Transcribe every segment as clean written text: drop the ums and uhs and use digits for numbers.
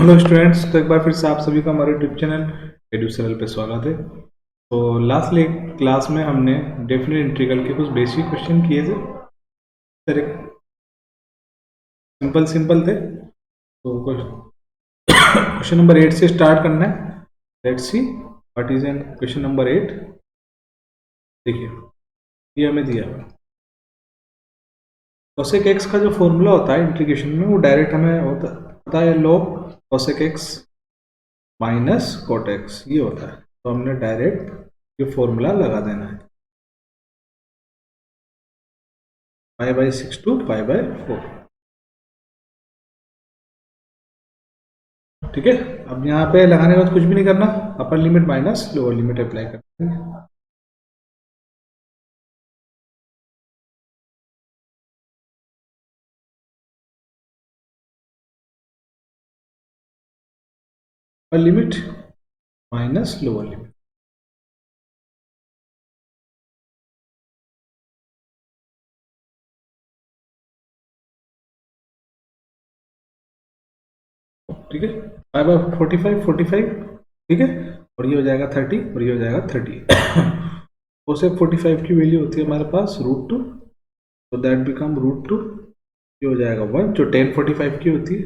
Hello students, तो एक बार फिर से आप सभी का हमारे यूट्यूब चैनल एडुसरल पे स्वागत है। तो लास्ट क्लास में हमने डेफिनेट इंटीग्रल के कुछ बेसिक क्वेश्चन किए थे। सर एक सिंपल सिंपल थे। तो क्वेश्चन नंबर 8 से स्टार्ट करना है। Let's see what is an question number 8। देखिए, ये हमें दिया हुआ कोसेक एक्स का जो फॉर्मूला होता है इंटीग्रेशन में, वो डायरेक्ट हमें होता है log cosec x minus cot x, ये होता है। तो हमने डायरेक्ट ये फॉर्मूला लगा देना है, पाई/6 टू पाई/4। ठीक है। अब यहाँ पे लगाने के बाद कुछ भी नहीं करना, अपर limit minus lower limit apply करना है। अपर लिमिट माइनस लोअर लिमिट। ठीक है, 5/45 ठीक है। और ये हो जाएगा 30 और ये हो जाएगा 30। कोसेक 45 की वैल्यू होती है हमारे पास √2, तो दैट बिकम √2। ये हो जाएगा 1, जो tan 45 की होती है।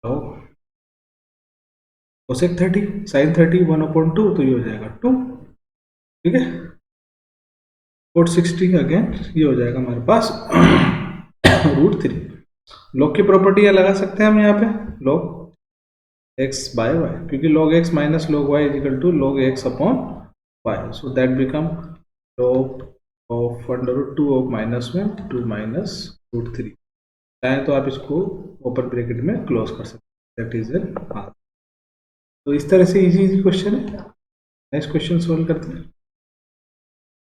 तो कोसेक 30 sin 30 1/2, तो ये हो जाएगा 2। ठीक है। कोट 60 अगेन ये हो जाएगा हमारे पास √3। लॉग की प्रॉपर्टी लगा सकते हैं हम यहाँ पे, log x बाय वाई, क्योंकि log x minus log y is equal to log x upon y. So that become log of √2 of -1 2 minus √3। चाहे तो आप इसको ओपन ब्रैकेट में क्लोज कर सकते हैं, दैट इज एन आर। तो इस तरह से इजी इजी क्वेश्चन है। नेक्स्ट क्वेश्चन सोल्व करते हैं।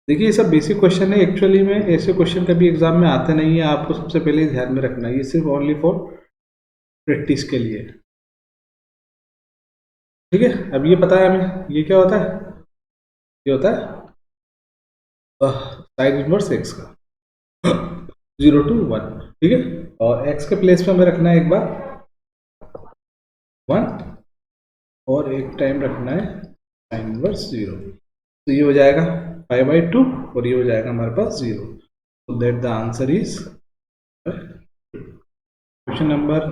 देखिए, ये सब बेसिक क्वेश्चन है। एक्चुअली में ऐसे क्वेश्चन कभी एग्जाम में आते नहीं है, आपको सबसे पहले ध्यान में रखना है। ये सिर्फ ओनली फॉर प्रैक्टिस के लिए। ठीक है। अब ये पता है हमें ये क्या होता है, ये होता है साइन इनवर्स एक्स का 0 to 1। ठीक है। और एक्स के प्लेस पे हमें रखना है एक बार 1, और एक टाइम रखना है साइन इनवर्स 0। तो ये हो जाएगा पाई/2 और ये हो जाएगा हमारे पास 0। तो that the answer is question number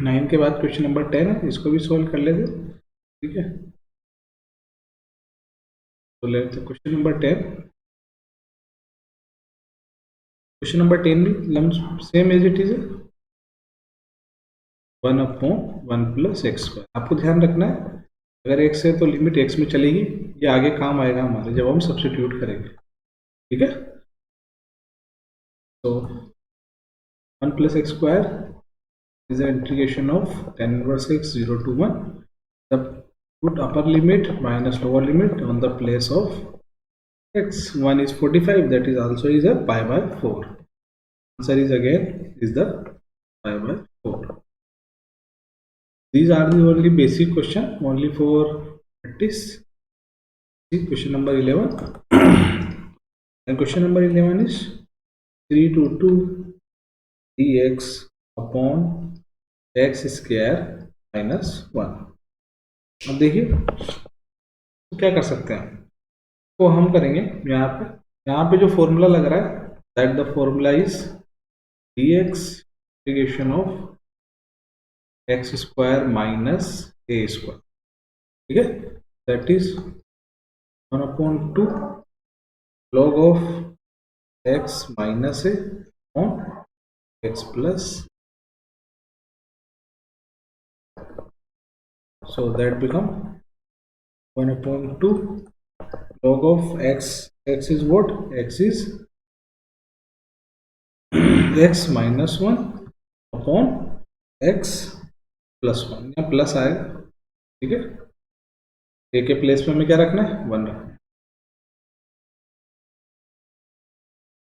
9 के बाद क्वेश्चन नंबर 10 है, इसको भी सोल्व कर लेते। ठीक है। तो लेते क्वेश्चन नंबर 10। क्वेश्चन नंबर 10 भी सेम एज इट इज है, 1/1 प्लस एक्स स्क्वायर। आपको ध्यान रखना है, अगर एक्स है तो लिमिट एक्स में चलेगी। ये आगे काम आएगा हमारे जब हम सब्स्टिट्यूट करेंगे। ठीक है। तो 1 plus x square is the integration of tan inverse x 0 to 1. The put upper limit minus lower limit on the place of x. 1 is 45, that is also is a pi/4. Answer is again is the pi/4. These are the only basic question, only for practice. See question number 11. And question number 11 is 3 to 2 dx upon x square minus 1. अब देखिए, तो क्या कर सकते हैं, तो हम करेंगे यहाँ पे जो फॉर्मूला लग रहा है, that the formula is dx integration of x square minus A square. ठीक है। That is 1/2 log of x minus A on x plus, so that become 1/2 log of x. X is what? X is x minus 1 upon x plus 1, यहाँ plus आएगा। ठीक है। ए के place में हमें क्या रखना है, 1 रखना है।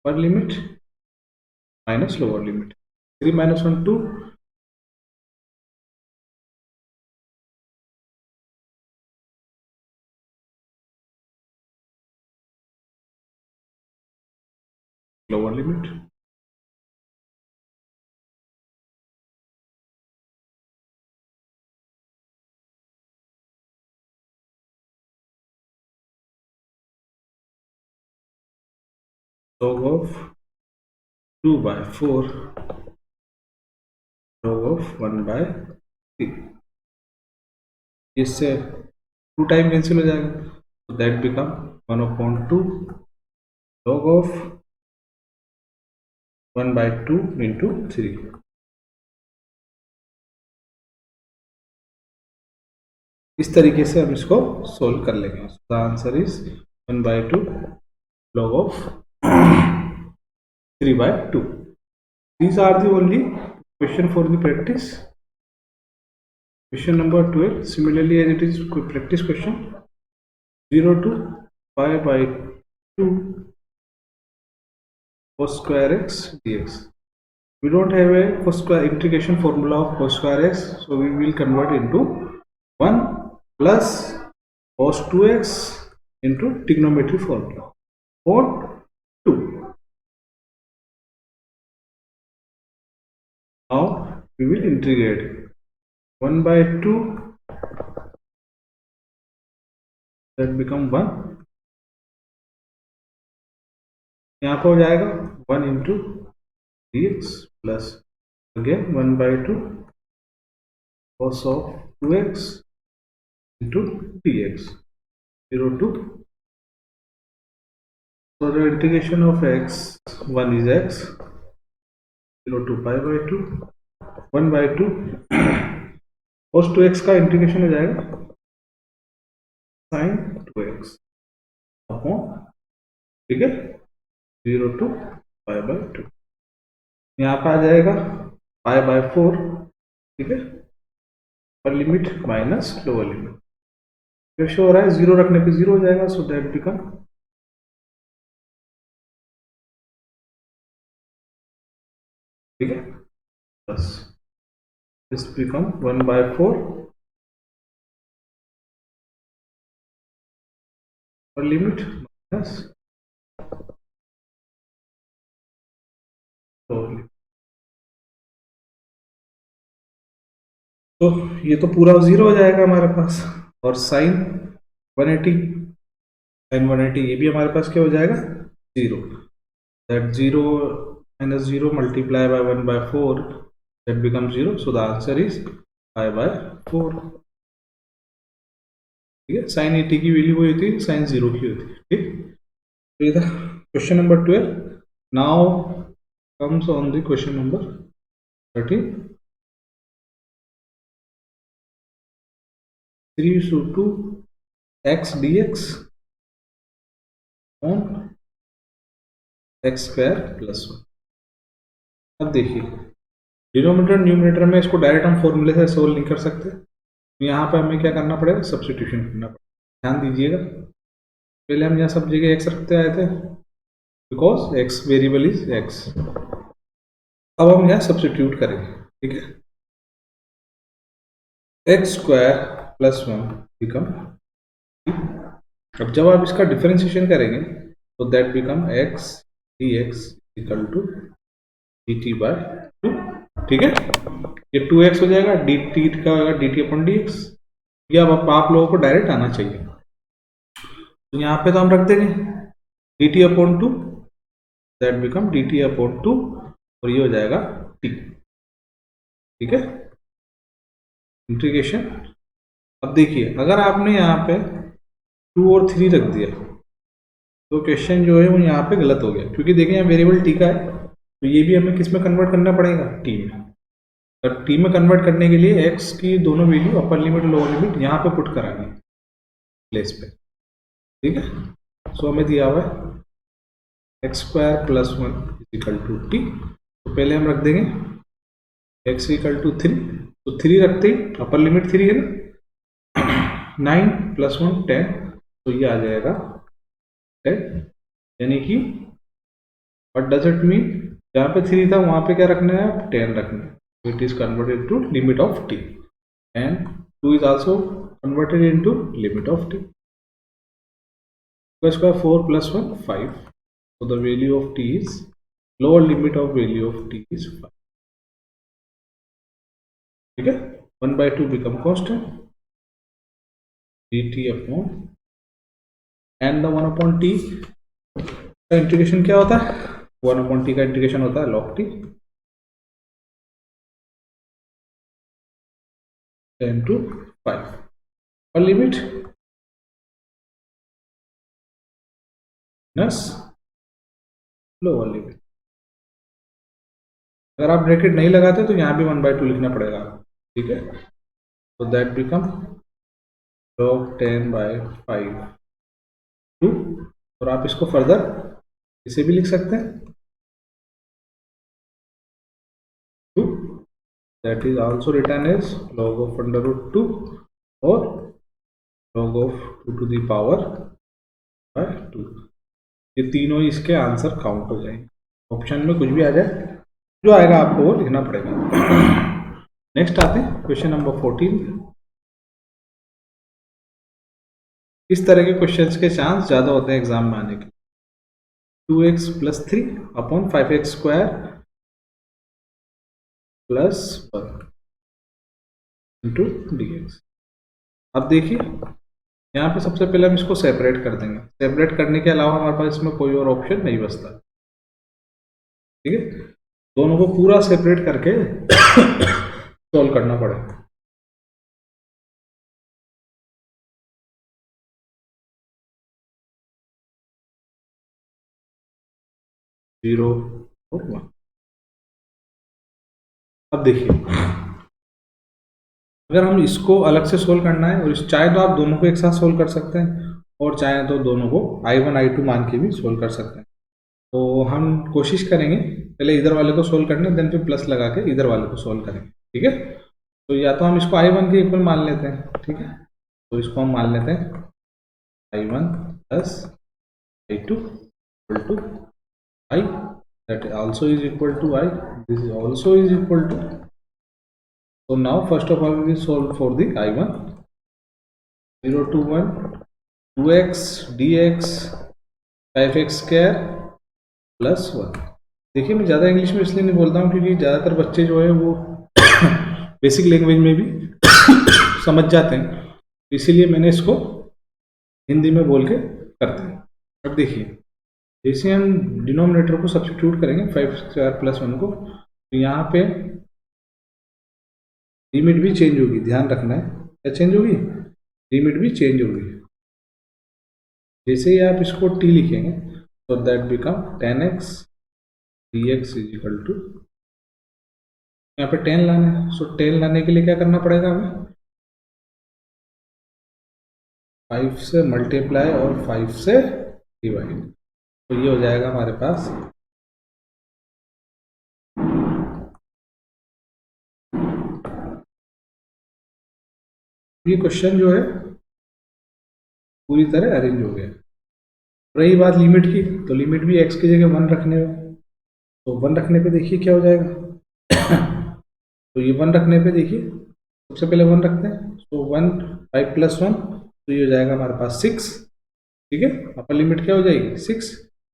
अपर limit minus lower limit, 3 - 1 2, lower limit log of 2 by 4 log of 1 by 3. इससे 2 टाइम कैंसिल हो जाएगा, तो that become 1/2 log of 1/2 into 3. इस तरीके से हम इसको सोल्व कर लेंगे. The answer is 1/2 log of 3/2. These are the only question for the practice. Question number 12. Similarly, as it is practice question, 0 to pi by 2 cos square x dx. We don't have a cos square integration formula of cos square x, so we will convert into 1 plus cos 2x into trigonometry formula for 2. Now we will integrate 1/2, that become 1. यहाँ पर हो जाएगा 1 into dx plus again 1/2 cos of 2x into dx 0 to, so the integration of x, 1 is x, 0 to pi by 2 1/2 cos 2x का integration हो जाएगा sin 2x upon, ठीक है, 0 to pi by 2. यहाँ पर आ जाएगा pi by 4, ठीक है, पर लिमिट माइनस लोअर लिमिट. कैसे हो रहा है, 0 रखने पे 0 हो जाएगा, सो दैट बिकम, ठीक है, प्लस दिस बिकम 1/4 और लिमिट माइनस लोअर लिमिट. तो ये तो पूरा 0 हो जाएगा हमारे पास, और साइन 180, साइन 180 ये भी हमारे पास क्या हो जाएगा 0. That 0 minus 0 multiply by 1/4, that becomes 0, so the answer is pi by 4. ठीक है, साइन 80 की वैल्यू वही होती है, साइन 0 की होती है. ठीक, तो ये था question number 12. Now comes on the question number 13. 3/2 x dx on x square plus 1. अब देखिए, डिनोमिनेटर न्यूमिनेटर में इसको डायरेक्ट हम फॉर्मूले से सोल्व नहीं कर सकते, तो यहाँ पर हमें क्या करना पड़ेगा, सब्स्टिट्यूशन करना पड़ेगा. ध्यान दीजिएगा, पहले हम यहाँ सब जगह x रखते आए थे because x variable is x. अब हम यहाँ सब्स्टिट्यूट करेंगे, ठीक है, x स्क्वायर प्लस 1 बिकम, अब जब आप इसका डिफरेंशिएशन करेंगे तो that become x dx equal to dt by 2. ठीक है, ये 2x हो जाएगा, dt का होगा dt अपॉन dx. ये अब आप लोगों को डायरेक्ट आना चाहिए, तो यहाँ पे तो हम रख देंगे dt upon 2, that become dt upon 2, और ये हो जाएगा t. ठीक है, इंटीग्रेशन. अब देखिए, अगर आपने यहाँ पे 2 और 3 रख दिया तो क्वेश्चन जो है वो यहाँ पे गलत हो गया, क्योंकि देखिए यहाँ वेरिएबल t का है, तो ये भी हमें किस में कन्वर्ट करना पड़ेगा, t में. और t में कन्वर्ट करने के लिए x की दोनों value upper limit lower limit यहाँ पे पुट करानी प्लेस पे. ठीक है, सो हमें दिया हुआ है x square plus 1 equal to t. तो पहले हम रख देंगे x इक्वल टू 3, तो 3 रखते ही अपर लिमिट 3 है ना, 9 प्लस 1 10, तो ये आ जाएगा 10. यानी कि व्हाट डज इट मीन, जहाँ पे 3 था वहाँ पे क्या रखना है, 10 रखना है. It is converted to limit of t, and 2 is also converted into limit of t. Square 4 plus 1 5, so the value of t is, lower limit of value of t is 5. ठीक है, 1/2 become constant, dt upon, and the 1 upon t का integration क्या होता है, 1/t का integration होता है log t 10 to 5 और लिमिट प्लस लोअर लिमिट। अगर आप ब्रैकेट नहीं लगाते तो यहाँ भी 1/2 लिखना पड़ेगा, ठीक है। तो दैट बिकम log 10/5 2, और आप इसको फर्दर इसे भी लिख सकते हैं 2, that is also written as log of √2 और log of 2 to the power by 2। ये तीनों इसके आंसर काउंट हो जाएंगे। ऑप्शन में कुछ भी आ जाए, जो आएगा आपको वो लिखना पड़ेगा। नेक्स्ट आते हैं क्वेश्चन नंबर 14। इस तरह के क्वेश्चंस के चांस ज़्यादा होते हैं एग्जाम में आने के। 2x + 3 upon 5x² + 1 into dx। अब देखिए यहाँ पे सबसे पहले हम इसको सेपरेट कर देंगे। सेपरेट करने के अलावा हमारे पास इसमें कोई और ऑप्शन नहीं बचता, ठीक है। दोनों को पूरा सेपरेट करके सॉल्व करना पड़ेगा। जीरो और 1। अब देखिए अगर हम इसको अलग से सोल्व करना है, और चाहे तो आप दोनों को एक साथ सोल्व कर सकते हैं, और चाहे तो दोनों को I1 I2 मान के भी सोल्व कर सकते हैं। तो हम कोशिश करेंगे पहले इधर वाले को सोल्व करने, देन फिर प्लस लगा के इधर वाले को सोल्व करेंगे, ठीक है। तो या तो हम इसको I1 के इक्वल मान लेते हैं, ठीक है। तो इसको हम मान लेते हैं I1 + I2 equal to I, that also is equal to I, this is also is equal to। So now first of all we will solve for the I1, 0 to 1 2x dx 5x² + 1। देखिए मैं ज़्यादा English में इसलिए नहीं बोलता हूँ क्योंकि ज़्यादातर बच्चे जो है वो बेसिक लैंग्वेज में भी समझ जाते हैं, इसीलिए मैंने इसको हिंदी में बोल के करते हैं। अब देखिए जैसे हम डिनोमिनेटर को सब्स्टिट्यूट करेंगे 5² + 1 को, तो यहाँ पे लिमिट भी चेंज होगी, ध्यान रखना है। क्या चेंज होगी? लिमिट भी चेंज होगी। जैसे ही आप इसको t लिखेंगे तो that become 10x dx is equal to, यहाँ पे 10 लाना है। सो 10 लाने के लिए क्या करना पड़ेगा हमें? 5 से मल्टीप्लाई और 5 से डिवाइड। तो ये हो जाएगा हमारे पास ये क्वेश्चन जो है पूरी तरह अरेंज हो गया। रही बात लिमिट की, तो लिमिट भी x की जगह 1 रखने हो, तो 1 रखने पे देखिए क्या हो जाएगा। तो ये 1 रखने पे देखिए सबसे पहले 1 रखते हैं, तो 1 5 + 1, तो ये हो जाएगा हमारे पास 6, ठीक है। अपर लिमिट क्या हो जाएगी 6,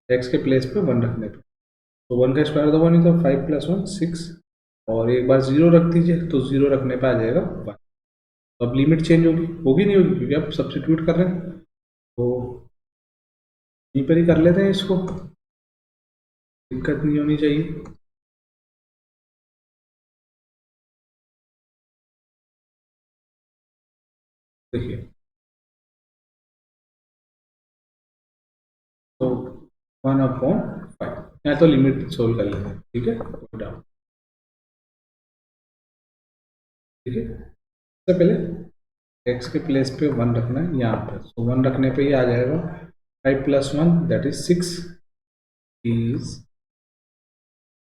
x के प्लेस पे 1 रखने पे, तो 1 का स्क्वायर तो 1 ही, तो 5 + 1 6, और एक बार 0 रख दीजिए तो 0 रखने पे आ जाएगा 1। तो अब लिमिट चेंज होगी नहीं होगी, क्योंकि आप सब्स्टिट्यूट कर रहे हैं। तो यहीं पर ही कर लेते हैं इसको, दिक्कत नहीं होनी चाहिए। देखिए तो 1/5, यहाँ तो लिमिट सोल्व कर लेते हैं, ठीक है। ठीक है, सबसे पहले x के प्लेस पे 1 रखना है यहाँ पे, तो 1 रखने पे ये आ जाएगा 5 + 1 दैट इज 6 इज,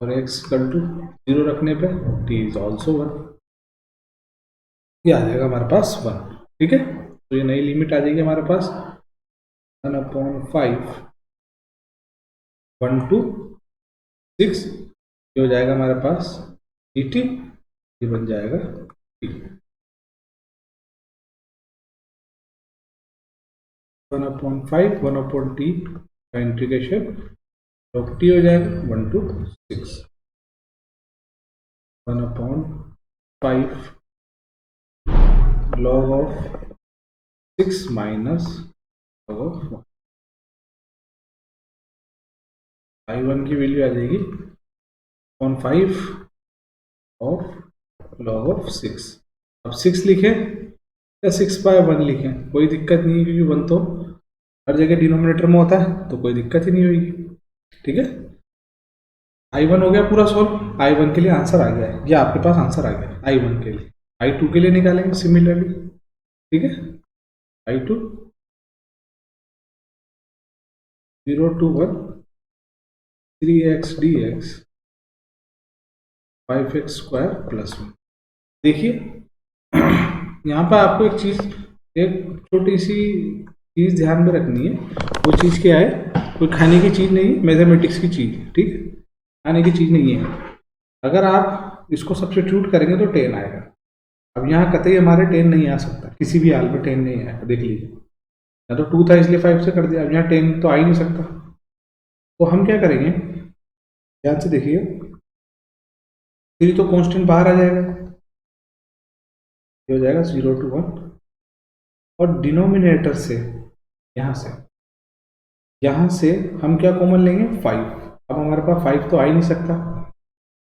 और x इक्वल टू 0 रखने पे t इज ऑल्सो 1, ये आ जाएगा हमारे पास 1, ठीक है। तो ये नई लिमिट आ जाएगी हमारे पास 1/5 1 to 6, ये हो जाएगा हमारे पास dt, ये बन जाएगा t। 1/5 1/t का इंटीग्रेशन log t हो जाएगा 1 to 6, 1/5 log of 6 minus log of 1। I1 की वैल्यू आ जाएगी 5 ऑफ लॉग ऑफ 6। अब 6 लिखें या 6/1 लिखें, कोई दिक्कत नहीं है, क्योंकि 1 तो हर जगह डिनोमिनेटर में होता है, तो कोई दिक्कत ही नहीं होगी। ठीक है, I1 हो गया पूरा सोल्व। I1 के लिए आंसर आ गया है, या आपके पास आंसर आ गया है I1 के लिए। I2 के लिए निकालेंगे सिमिलरली। ठीक है, I2 0 to 1 3x dx 5x square plus 1। देखिए यहाँ पर आपको एक चीज, एक छोटी सी चीज ध्यान में रखनी है। वो चीज क्या है, कोई खाने की चीज नहीं, मैथमेटिक्स की चीज है। ठीक है, खाने की चीज नहीं है। अगर आप इसको सब्स्टिट्यूट करेंगे तो 10 आएगा। अब यहाँ कतई हमारे 10 नहीं आ सकता, किसी भी हाल में 10 नहीं आएगा, देख लीजिए। या तो 2 था इसलिए 5 से कर दिया, अब यहाँ 10 तो आ ही नहीं सकता। तो हम क्या करेंगे, ध्यान से देखिए, फिर तो कांस्टेंट बाहर आ जाएगा, ये हो जाएगा 0 to 1। और डिनोमिनेटर से यहाँ से हम क्या कॉमन लेंगे, 5। अब हमारे पास 5 तो आ ही नहीं सकता,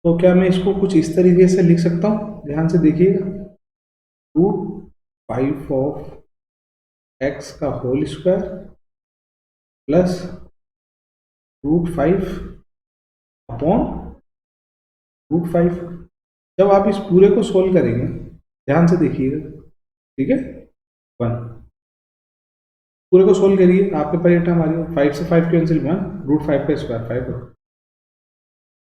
तो क्या मैं इसको कुछ इस तरीके से लिख सकता हूँ, ध्यान से देखिएगा। √5 ऑफ x का होल स्क्वायर प्लस √5 अपॉन √5। जब आप इस पूरे को सोल्व करेंगे, ध्यान से देखिएगा। ठीक है, 1 पूरे को सोल्व करिए, आपके पास ये टर्म आ रही है, 5 से 5 कैंसिल 1, √5 का स्क्वायर 5।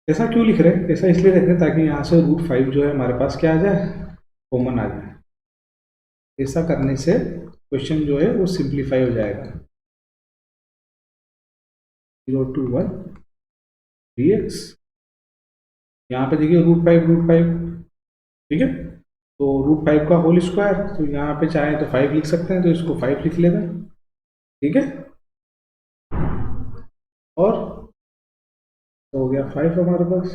ऐसा क्यों लिख रहे हैं, ऐसा इसलिए लिख रहे हैं ताकि यहाँ से √5 जो है हमारे पास क्या आ जाए, कॉमन आ जाए। ऐसा करने से क्वेश्चन जो है वो सिंप्लीफाई हो जाएगा। 0 to 1 dx, यहाँ पे देखिए √5 ठीक है, तो √5 का होल स्क्वायर, तो यहाँ पे चाहे तो 5 लिख सकते हैं, तो इसको 5 लिख लेते हैं। ठीक है, और तो हो गया 5 हमारे पास।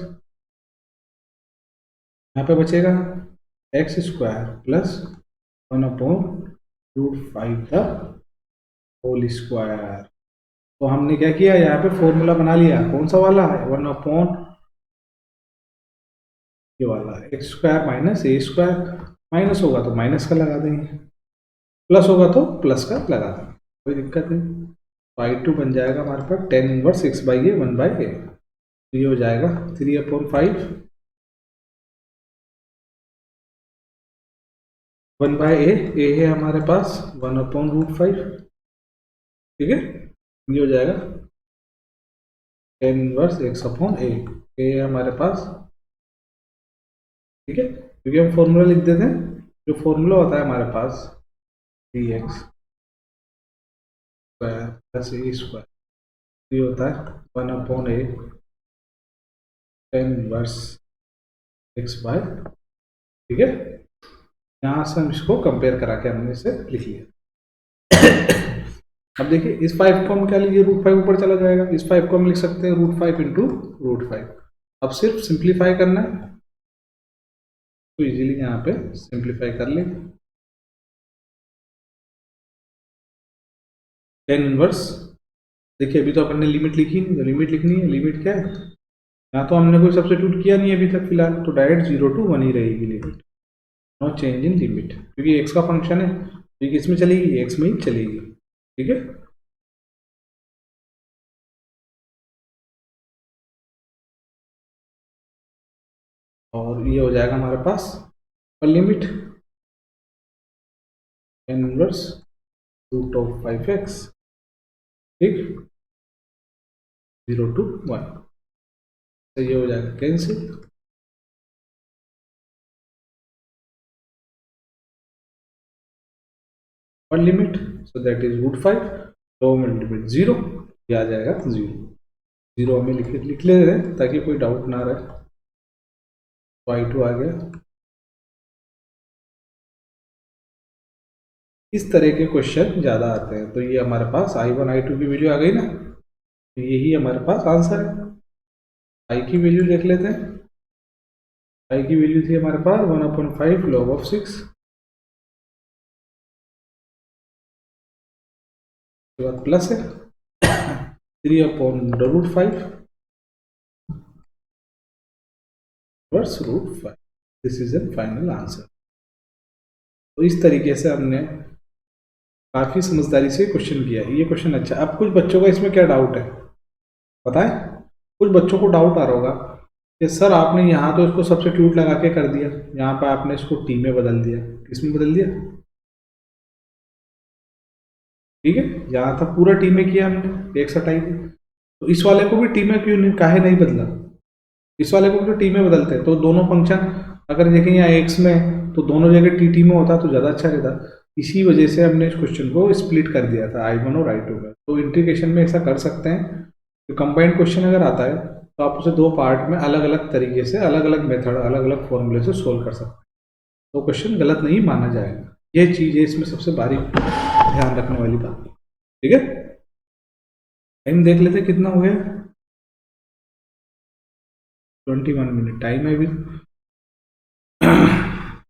यहाँ पे बचेगा x स्क्वायर प्लस 1 अपॉन √5 का होल स्क्वायर। तो हमने क्या किया, यहाँ पे फॉर्मूला बना लिया, कौन सा वाला है, 1 अपॉन ये वाला एक्स स्क्वायर माइनस ए स्क्वायर। माइनस होगा तो माइनस का लगा देंगे, प्लस होगा तो प्लस का लगा देंगे, कोई दिक्कत नहीं। तो I2 बन जाएगा हमारे पास 10 इनवर्स 6/a 1/a। तो ये हो जाएगा 3/5 1/a। ए है हमारे पास 1/√5। ठीक है, ये हो जाएगा 10 इनवर्स x/a। ए है हमारे पास। ठीक है, क्योंकि हम फॉर्मूला लिख देते हैं, जो फॉर्मूला होता है हमारे पास 3x स्क्वायर प्लस ए स्क्वायर, ये होता है 1/a 10 इनवर्स x/। ठीक है, यहाँ से हम इसको कंपेयर करा के हमने इसे लिख लिया। अब देखिए इस 5 को हम क्या लीजिए, √5 ऊपर चला जाएगा, इस 5 को हम लिख सकते हैं √5 इंटू √5। अब सिर्फ सिंप्लीफाई करना है, तो इजीली यहाँ पे सिंप्लीफाई कर ले। 10 इनवर्स, देखिए अभी तो अपन ने लिमिट लिखी नहीं, तो लिमिट लिखनी है। लिमिट क्या है, यहाँ तो हमने कोई सब्स्टिट्यूट किया नहीं अभी तक फिलहाल, तो डायरेक्ट 0 to 1 ही रहेगी limit, no change in limit, क्योंकि x का फंक्शन है, तो ये किस में चलेगी, x में ही चलेगी। ठीक है, और ये हो जाएगा हमारे पास और लिमिट 10 इनवर्स √5x, ठीक, 0 to 1। तो ये हो जाएगा कैंसिल, और लिमिट सो दैट इज √5, तो लिमिट 0, ये आ जाएगा 0। 0 हमें लिख ले रहे हैं ताकि कोई डाउट ना रहे। तो I2 आ गया। इस तरह के क्वेश्चन ज़्यादा आते हैं, तो ये हमारे पास I1 I2 की वैल्यू आ गई ना, तो यही हमारे पास आंसर है। I की वैल्यू देख लेते हैं। I की वैल्यू थी हमारे पास 1/5 log of 6, के बाद प्लस है 3/√5 inverse root 5। This is a final answer. तो इस तरीके से हमने काफी समझदारी से क्वेश्चन किया है। ये क्वेश्चन अच्छा। अब कुछ बच्चों का इसमें क्या डाउट है बताएं। कुछ बच्चों को डाउट आ रहा होगा कि सर आपने यहाँ तो इसको सब्स्टिट्यूट लगा के कर दिया, यहाँ पर आपने इसको टी में बदल दिया, किसमें बदल दिया? ठीक है, यहाँ था पूरा टी में किया हमने, एक सटाई में। तो इस वाले को भी टी में क्यों नहीं, काहे नहीं बदला? इस वाले को भी तो टी में बदलते हैं, तो दोनों फंक्शन अगर देखें यहाँ एक्स में तो दोनों जगह टी टी में होता तो ज़्यादा अच्छा रहता। इसी वजह से हमने इस क्वेश्चन को स्प्लिट कर दिया था I1 और I2 का। तो इंटीग्रेशन में ऐसा कर सकते हैं कि कंबाइंड क्वेश्चन अगर आता है तो आप उसे दो पार्ट में अलग अलग तरीके से, अलग अलग मेथड, अलग अलग फॉर्मूले से सोल्व कर सकते हैं, तो क्वेश्चन गलत नहीं माना जाएगा। ये चीज़ है इसमें सबसे बारीक ध्यान रखने वाली बात। ठीक है, टाइम देख लेते कितना हो गया। 21 मिनट टाइम है अभी।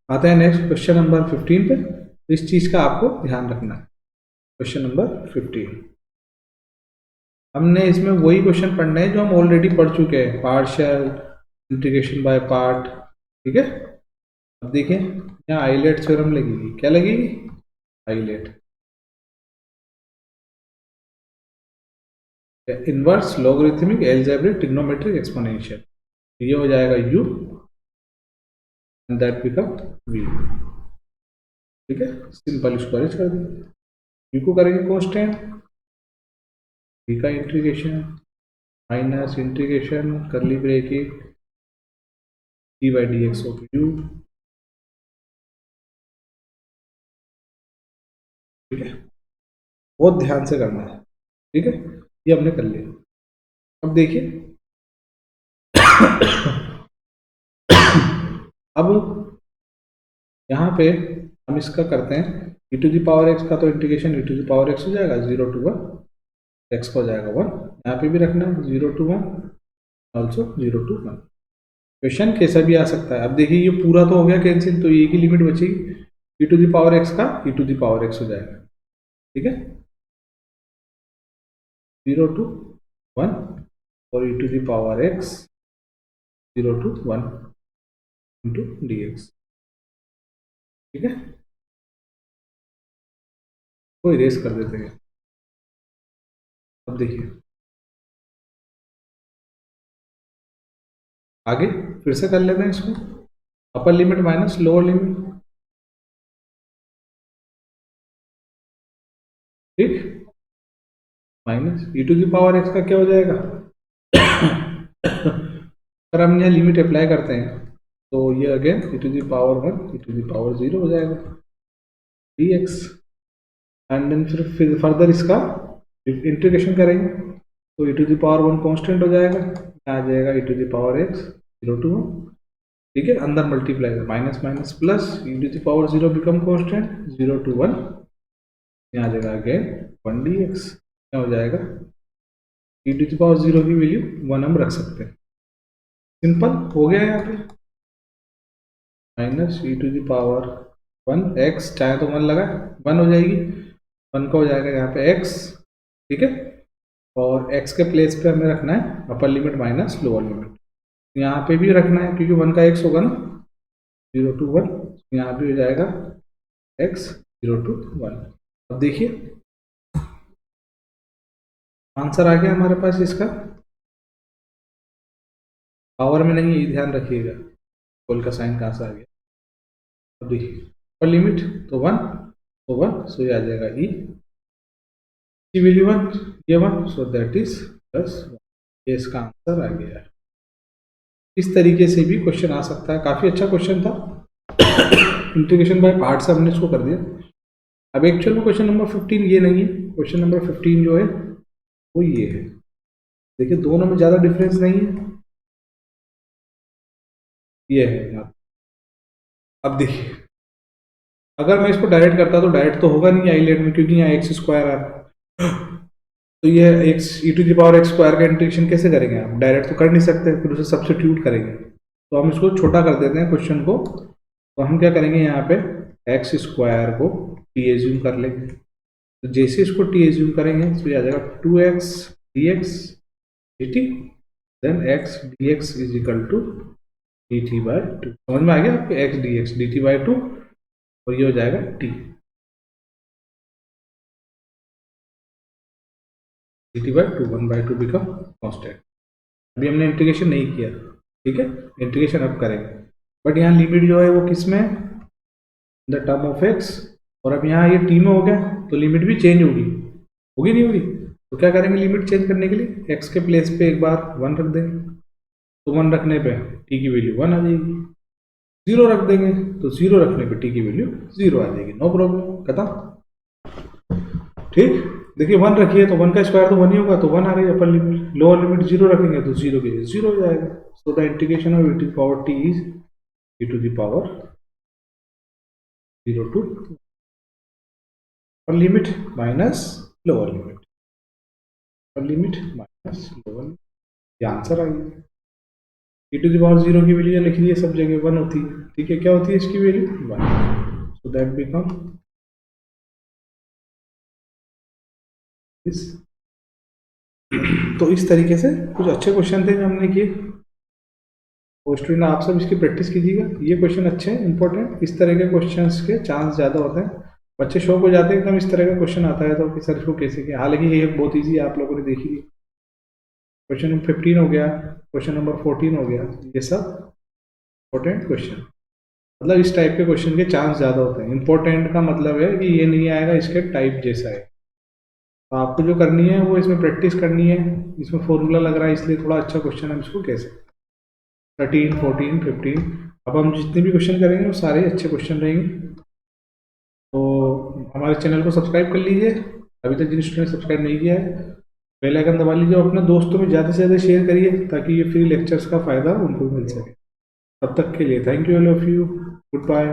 आते हैं नेक्स्ट क्वेश्चन नंबर 15 पे। इस चीज का आपको ध्यान रखना है। क्वेश्चन नंबर 15 हमने इसमें वही क्वेश्चन पढ़ने हैं जो हम ऑलरेडी पढ़ चुके हैं, पार्शियल, इंटीग्रेशन बाय पार्ट। ठीक है, अब देखिए यहाँ आइलेट थ्योरम लगेगी। क्या लगेगी? ILATE. Inverse logarithmic algebraic trigonometric exponential, ये हो जाएगा u and that become v। ठीक है, सिंपल इसको अरेंज कर देंगे। u को करेंगे कांस्टेंट, v का इंटीग्रेशन माइनस इंटीग्रेशन करली bracket d by D x of u। ठीक है, बहुत ध्यान से करना है। ठीक है, ये हमने कर लिया। अब देखिए अब यहाँ पे हम इसका करते हैं e to the power x का, तो integration e to the power x हो जाएगा 0 to 1, x को हो जाएगा 1। यहाँ पे भी रखना है 0 to 1, ऑल्सो 0 to 1। क्वेश्चन कैसा भी आ सकता है। अब देखिए ये पूरा तो हो गया कैंसिल, तो ये की लिमिट बचेगी e to the power x का e to the power x हो जाएगा। ठीक है, 0 to 1 और e to the power x 0 to 1 into d x. ठीक है, को इरेज कर देते हैं। अब देखिए आगे फिर से कर लेते हैं इसको, upper limit minus lower limit. ठीक, minus e to the power x का क्या हो जाएगा? अगर हम यहाँ लिमिट अप्लाई करते हैं तो ये again e to the power 1 e to the power 0 हो जाएगा dx। एंड देन फिर फर्दर इसका इंटीग्रेशन करेंगे तो e to the power 1 constant हो जाएगा, आ जाएगा e to the power x 0 to 1। ठीक है, अंदर multiply minus minus plus e to the power 0 become constant 0 to 1, यहाँ आ जाएगा अगेन 1 dx। क्या हो जाएगा? e टू द पावर 0 की वैल्यू 1 हम रख सकते हैं। सिंपल हो गया यहाँ पे, minus e to the power 1 x, चाहे तो 1 लगा 1 हो जाएगी, 1 का हो जाएगा यहाँ पे x। ठीक है, और x के प्लेस पे हमें रखना है अपर लिमिट माइनस लोअर लिमिट। यहाँ पे भी रखना है क्योंकि 1 का x होगा ना, 0 to 1, यहाँ भी हो जाएगा x 0 to 1। अब देखिए आंसर आ गया हमारे पास इसका, पावर में नहीं, ध्यान रखिएगा होल का साइन कहाँ से आ गया। अब देखिए अपर लिमिट तो 1 तो 1, सो ये आ जाएगा e की वैल्यू 1, ये 1, सो दैट इज प्लस 1। ये इसका आंसर आ गया। इस तरीके से भी क्वेश्चन आ सकता है, काफी अच्छा क्वेश्चन था। इंटीग्रेशन बाय पार्ट से हमने इसको कर दिया। अब एक्चुअल में क्वेश्चन नंबर 15 ये नहीं है, क्वेश्चन नंबर 15 जो है वो ये है। देखिए दोनों में ज्यादा डिफरेंस नहीं है, ये है यहाँ। अब देखिए अगर मैं इसको डायरेक्ट करता तो डायरेक्ट तो होगा नहीं आइलेट में, क्योंकि यहाँ एक्स स्क्वायर है, तो ये x e to the power x square का इंटीग्रेशन कैसे करेंगे? आप डायरेक्ट तो कर नहीं सकते, फिर उसे सब्स्टिट्यूट करेंगे। तो हम इसको छोटा कर देते हैं क्वेश्चन को। तो हम क्या करेंगे, यहाँ पे एक्स स्क्वायर को टी एज्यूम कर लेंगे। तो जैसे इसको टी एज्यूम करेंगे तो ये आ जाएगा 2x dx dt, then x dx is equal to d t by two, समझ में आ गया आपको, x d t by two, और ये हो जाएगा t, d t by two, 1/2 become constant. अभी हमने इंटीग्रेशन नहीं किया, ठीक है, इंटीग्रेशन अब करेंगे। बट यहाँ लिमिट जो है वो किस में, द टर्म ऑफ एक्स, और अब यहाँ ये टी में हो गया तो लिमिट भी चेंज होगी, होगी नहीं होगी, तो क्या करेंगे लिमिट चेंज करने के लिए, एक्स के प्लेस पे एक बार 1 रख देंगे, तो 1 रखने पे टी की वैल्यू 1 आ जाएगी, 0 रख देंगे तो 0 रखने पे टी की वैल्यू 0 आ जाएगी, नो प्रॉब्लम, खत्म। ठीक, देखिए 1 रखिए तो 1 का स्क्वायर तो 1 ही होगा, तो 1 आ गई अपर लिमिट, लोअर लिमिट 0 रखेंगे तो 0 के लिए 0 हो जाएगा। So the integration of e to power t is e to the power 0 to upper limit minus lower limit, upper limit minus lower limit, ये आंसर आ गया। e टू द पावर 0 की वैल्यू लिख दी है सब जगह 1 होती है, ठीक है, क्या होती है इसकी वैल्यू 1, सो दैट बिकम इस। तो इस तरीके से कुछ अच्छे क्वेश्चन थे जो हमने किए, तो स्टूडेंट आप सब इसकी प्रैक्टिस कीजिएगा, ये क्वेश्चन अच्छे हैं, इंपॉर्टेंट, इस तरह के क्वेश्चंस के चांस ज़्यादा होते हैं, बच्चे शौक हो जाते हैं एकदम इस तरह का क्वेश्चन आता है तो कि सर इसको कैसे किया, हालांकि ये बहुत ईजी आप लोगों ने देखी है। क्वेश्चन नंबर 15 हो गया, क्वेश्चन नंबर 14 हो गया, ये सब इंपॉर्टेंट क्वेश्चन, मतलब इस टाइप के क्वेश्चन के चांस ज़्यादा होते हैं। इंपॉर्टेंट का मतलब है कि ये नहीं आएगा इसके टाइप जैसा है, तो आपको जो करनी है वो इसमें प्रैक्टिस करनी है, इसमें फॉर्मूला लग रहा है इसलिए थोड़ा अच्छा क्वेश्चन हम इसको कह सकते हैं। 13, 14, 15, अब हम जितने भी क्वेश्चन करेंगे वो सारे अच्छे क्वेश्चन रहेंगे। तो हमारे चैनल को सब्सक्राइब कर लीजिए, अभी तक जिन स्टूडेंट ने सब्सक्राइब नहीं किया है बेल आइकन दबा लीजिए, और अपने दोस्तों में ज़्यादा से ज़्यादा शेयर करिए ताकि ये फ्री लेक्चर्स का फ़ायदा उनको मिल सके। तब तक के लिए thank you all of you, good bye.